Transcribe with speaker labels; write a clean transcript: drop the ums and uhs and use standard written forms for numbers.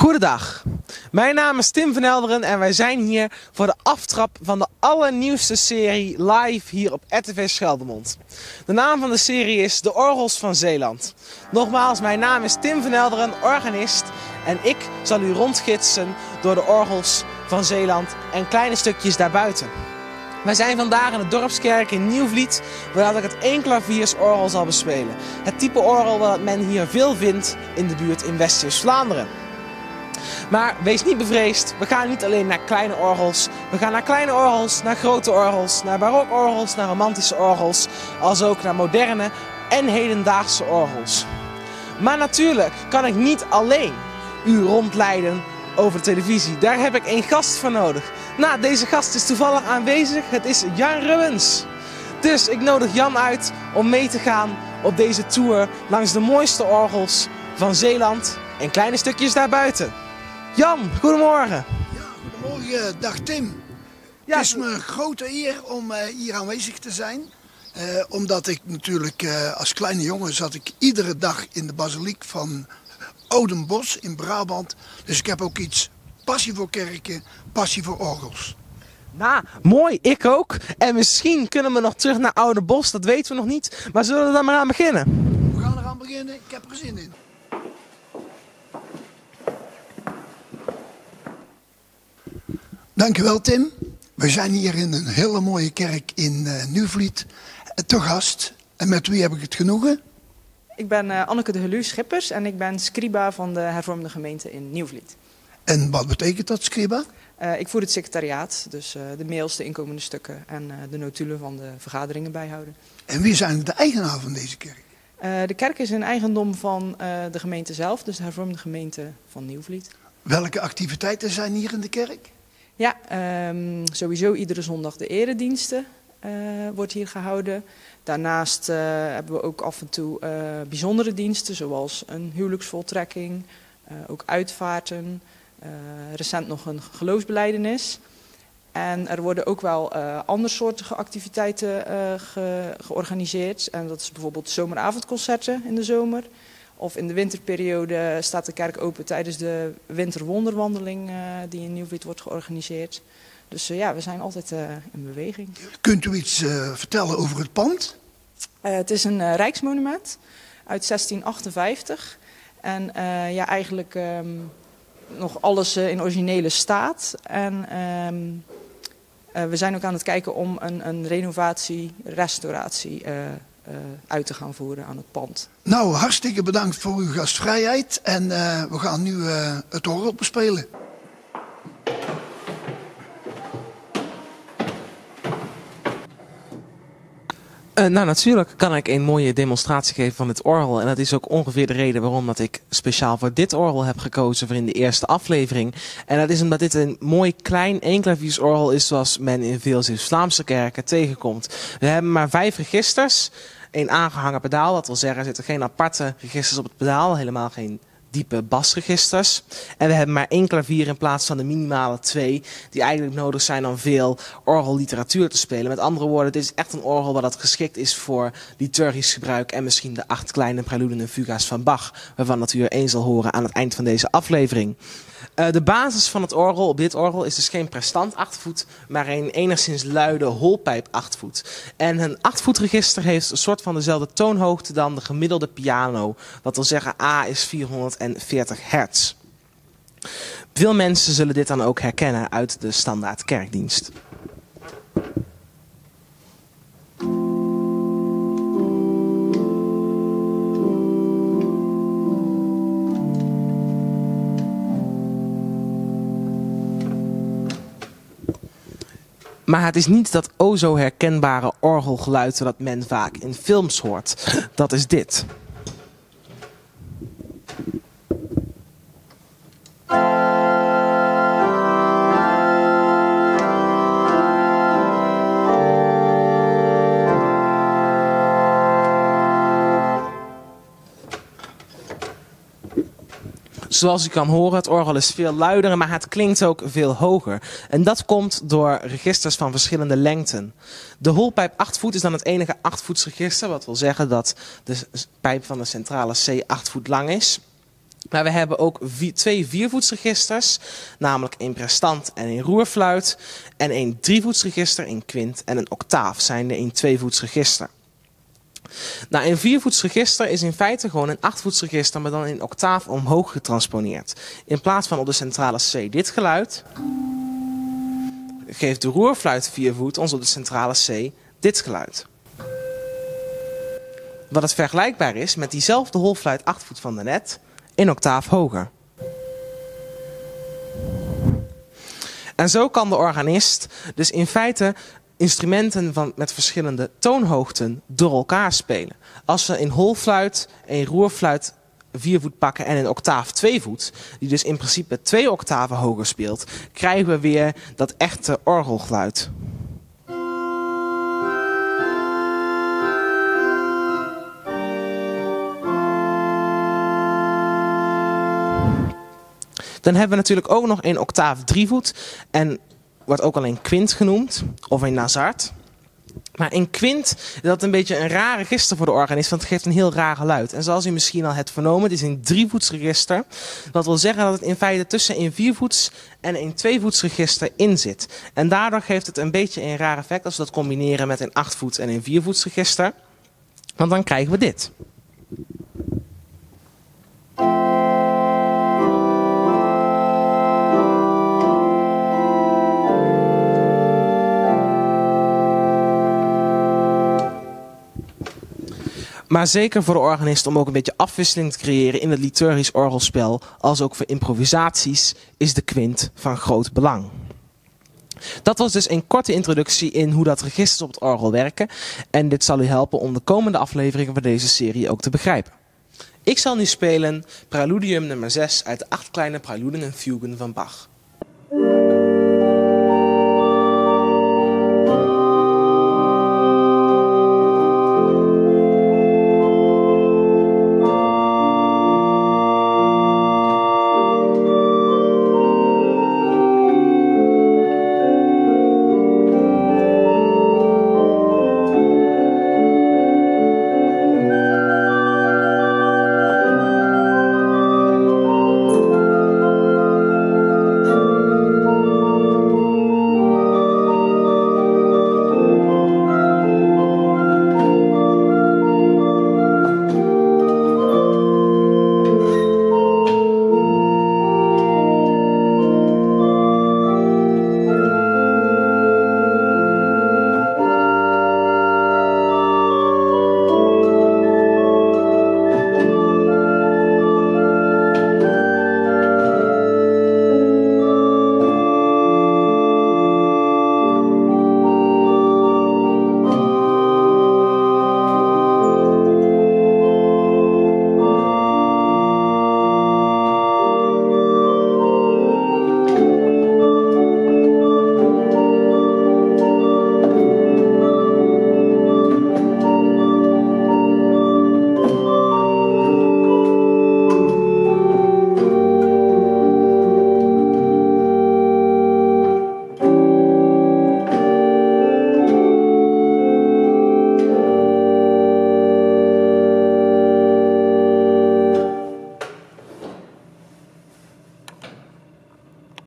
Speaker 1: Goedendag, mijn naam is Tim van Elderen en wij zijn hier voor de aftrap van de allernieuwste serie live hier op RTV Scheldemond. De naam van de serie is De Orgels van Zeeland. Nogmaals, mijn naam is Tim van Elderen, organist, en ik zal u rondgidsen door de orgels van Zeeland en kleine stukjes daarbuiten. Wij zijn vandaag in de dorpskerk in Nieuwvliet, waar ik het eenklaviersorgel zal bespelen. Het type orgel dat men hier veel vindt in de buurt in West-Vlaanderen. Maar wees niet bevreesd, we gaan niet alleen naar kleine orgels. We gaan naar kleine orgels, naar grote orgels, naar barokorgels, naar romantische orgels, als ook naar moderne en hedendaagse orgels. Maar natuurlijk kan ik niet alleen u rondleiden over de televisie. Daar heb ik een gast voor nodig. Nou, deze gast is toevallig aanwezig. Het is Jan Rubbens. Dus ik nodig Jan uit om mee te gaan op deze tour langs de mooiste orgels van Zeeland en kleine stukjes daarbuiten. Jan, goedemorgen.
Speaker 2: Ja, goedemorgen. Dag Tim. Ja, het is me een grote eer om hier aanwezig te zijn. Omdat ik natuurlijk als kleine jongen zat ik iedere dag in de basiliek van Oudenbosch in Brabant. Dus ik heb ook iets passie voor kerken, passie voor orgels.
Speaker 1: Nou, mooi, ik ook. En misschien kunnen we nog terug naar Oudenbosch, dat weten we nog niet. Maar zullen we dan maar aan beginnen?
Speaker 2: We gaan eraan beginnen, ik heb er zin in. Dankjewel Tim. We zijn hier in een hele mooie kerk in Nieuwvliet te gast. En met wie heb ik het genoegen?
Speaker 3: Ik ben Anneke de Helu Schippers en ik ben scriba van de hervormde gemeente in Nieuwvliet.
Speaker 2: En wat betekent dat, scriba?
Speaker 3: Ik voer het secretariaat, dus de mails, de inkomende stukken en de notulen van de vergaderingen bijhouden.
Speaker 2: En wie zijn de eigenaar van deze kerk?
Speaker 3: De kerk is een eigendom van de gemeente zelf, dus de hervormde gemeente van Nieuwvliet.
Speaker 2: Welke activiteiten zijn hier in de kerk?
Speaker 3: Ja, sowieso iedere zondag de erediensten wordt hier gehouden. Daarnaast hebben we ook af en toe bijzondere diensten, zoals een huwelijksvoltrekking, ook uitvaarten, recent nog een geloofsbelijdenis. En er worden ook wel andersoortige activiteiten georganiseerd. En dat is bijvoorbeeld zomeravondconcerten in de zomer. Of in de winterperiode staat de kerk open tijdens de winterwonderwandeling die in Nieuwvliet wordt georganiseerd. Dus ja, we zijn altijd in beweging.
Speaker 2: Kunt u iets vertellen over het pand?
Speaker 3: Het is een rijksmonument uit 1658. En ja, eigenlijk nog alles in originele staat. En we zijn ook aan het kijken om een renovatie, restauratie uit te gaan voeren aan het pand.
Speaker 2: Nou, hartstikke bedankt voor uw gastvrijheid. En we gaan nu het orgel bespelen.
Speaker 1: Nou, natuurlijk kan ik een mooie demonstratie geven van dit orgel. En dat is ook ongeveer de reden waarom dat ik speciaal voor dit orgel heb gekozen voor in de eerste aflevering. En dat is omdat dit een mooi klein eenklaviersorgel is zoals men in veel Zeeuws-Vlaamse kerken tegenkomt. We hebben maar 5 registers, een aangehangen pedaal. Dat wil zeggen, er zitten geen aparte registers op het pedaal, helemaal geen diepe basregisters. En we hebben maar 1 klavier in plaats van de minimale 2, die eigenlijk nodig zijn om veel orgelliteratuur te spelen. Met andere woorden, dit is echt een orgel dat geschikt is voor liturgisch gebruik en misschien de 8 kleine preluden en fuga's van Bach, waarvan dat u er 1 zal horen aan het eind van deze aflevering. De basis van het orgel op dit orgel is dus geen prestant 8-voet, maar een enigszins luide holpijp 8-voet. En een 8-voetregister heeft een soort van dezelfde toonhoogte dan de gemiddelde piano. Dat wil zeggen, A is 440 hertz. Veel mensen zullen dit dan ook herkennen uit de standaard kerkdienst. Maar het is niet dat o zo herkenbare orgelgeluid dat men vaak in films hoort. Dat is dit. Zoals u kan horen, het orgel is veel luider, maar het klinkt ook veel hoger. En dat komt door registers van verschillende lengten. De holpijp 8 voet is dan het enige 8-voets register, wat wil zeggen dat de pijp van de centrale C 8 voet lang is. Maar we hebben ook twee viervoetsregisters, namelijk een prestant en een roerfluit. En een drievoetsregister, een kwint en een octaaf, zijnde een tweevoetsregister. Nou, een viervoetsregister is in feite gewoon een achtvoetsregister, maar dan in octaaf omhoog getransponeerd. In plaats van op de centrale C dit geluid, geeft de roerfluit viervoet ons op de centrale C dit geluid. Wat het vergelijkbaar is met diezelfde holfluit achtvoet van daarnet, een octaaf hoger. En zo kan de organist dus in feite instrumenten met verschillende toonhoogten door elkaar spelen. Als we een holfluit, een roerfluit viervoet pakken en een octaaf tweevoet, die dus in principe 2 octaven hoger speelt, krijgen we weer dat echte orgelgeluid. Dan hebben we natuurlijk ook nog een octaaf drievoet en wordt ook al een kwint genoemd, of een nazart. Maar een kwint, dat is een beetje een raar register voor de organist, want het geeft een heel raar geluid. En zoals u misschien al hebt vernomen, het is een drievoetsregister. Dat wil zeggen dat het in feite tussen een viervoets en een tweevoetsregister in zit. En daardoor geeft het een beetje een raar effect als we dat combineren met een achtvoets en een viervoetsregister. Want dan krijgen we dit. Maar zeker voor de organist om ook een beetje afwisseling te creëren in het liturgisch orgelspel, als ook voor improvisaties, is de kwint van groot belang. Dat was dus een korte introductie in hoe dat registers op het orgel werken. En dit zal u helpen om de komende afleveringen van deze serie ook te begrijpen. Ik zal nu spelen Preludium nummer 6 uit de 8 kleine preluden en fugen van Bach.